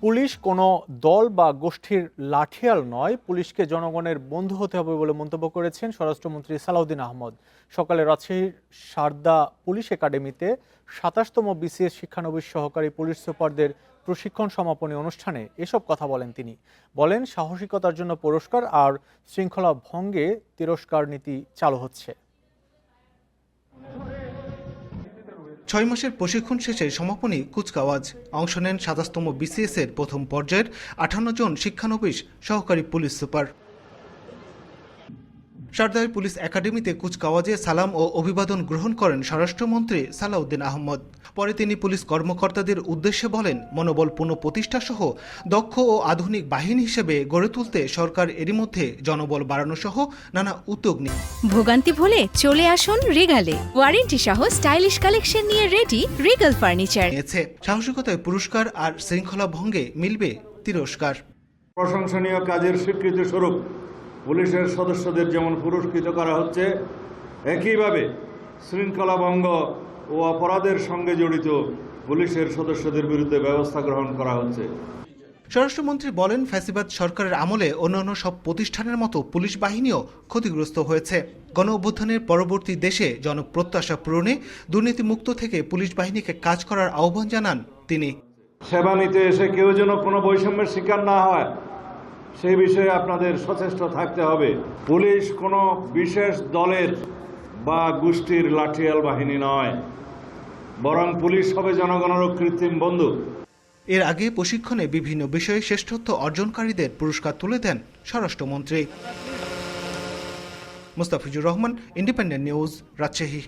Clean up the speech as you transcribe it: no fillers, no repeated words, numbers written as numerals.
Police কোনো দল বা গোষ্ঠীর লাঠিয়াল নয়, পুলিশকে জনগণের বন্ধু হতে হবে বলে মন্তব্য করেছেন স্বরাষ্ট্রমন্ত্রী সালাউদ্দিন আহমদ। সকালে রাজশাহীর সারদা পুলিশ একাডেমিতে ২৭তম বিসিএস শিক্ষানবিশ সহকারী পুলিশ সুপারদের প্রশিক্ষণ সমাপনী অনুষ্ঠানে এসব কথা বলেন তিনি। বলেন, সাহসিকতার জন্য পুরস্কার আর শৃঙ্খলা ভঙ্গে তিরস্কার নীতি চালু হচ্ছে। ৬ মাসের প্রশিক্ষণ শেষে সমাপনী কুচকাওয়াজ। অংশ নেন ২৭তম বিসিএস এর প্রথম পর্যায়ের ৫৮ জন শিক্ষানবিশ সহকারী পুলিশ সুপার। সারদায় পুলিশ একাডেমিতে কুচকাওয়াজে সালাম ও অভিবাদন গ্রহণ করেন স্বরাষ্ট্রমন্ত্রী সালাউদ্দিন আহমদ। পরে তিনি পুলিশ কর্মকর্তাদের উদ্দেশ্যে বলেন, মনোবল পুনঃপ্রতিষ্ঠা সহ দক্ষ ও আধুনিক বাহিনী হিসেবে গড়ে তুলতে সরকার এরই মধ্যে জনবল বাড়ানো সহ নানা উদ্যোগ নিয়ে ভোগান্তি ভুলে চলে আসুন রিগালে। ওয়ারেন্টি সহ স্টাইলিশ কালেকশন নিয়ে রেডি রিগাল ফার্নিচার। নিয়েছে সাহসিকতায় পুরস্কার আর শৃঙ্খলা ভঙ্গে মিলবে তিরস্কার। প্রশংসনীয় কাজের স্বীকৃতি স্বরূপ পুলিশের সদস্যদের যেমন পুরস্কৃত করা হচ্ছে, একইভাবে শৃঙ্খলা ভঙ্গ ও অপরাধের সঙ্গে জড়িত পুলিশের সদস্যদের বিরুদ্ধে ব্যবস্থা গ্রহণ করা হচ্ছে। স্বরাষ্ট্রমন্ত্রী বলেন, ফ্যাসিবাদ সরকারের আমলে অন্যান্য সব প্রতিষ্ঠানের মতো পুলিশ বাহিনীও ক্ষতিগ্রস্ত হয়েছে। গণ অভ্যুত্থানের পরবর্তী দেশে জনপ্রত্যাশা পূরণে দুর্নীতিমুক্ত থেকে পুলিশ বাহিনীকে কাজ করার আহ্বান জানান তিনি। সেবা নিতে এসে কেউ যেন কোনো বৈষম্যের শিকার না হয়, সেই বিষয়ে আপনাদের সচেষ্ট থাকতে হবে। পুলিশ কোনো বিশেষ দলের বা গোষ্ঠীর লাঠিয়াল বাহিনী নয়, বরং পুলিশ হবে জনগণের কৃত্রিম বন্ধু। এর আগে প্রশিক্ষণে বিভিন্ন বিষয়ে শ্রেষ্ঠত্ব অর্জনকারীদের পুরস্কার তুলে দেন স্বরাষ্ট্রমন্ত্রী। Mustafizur Rahman, independent news, Rajshahi.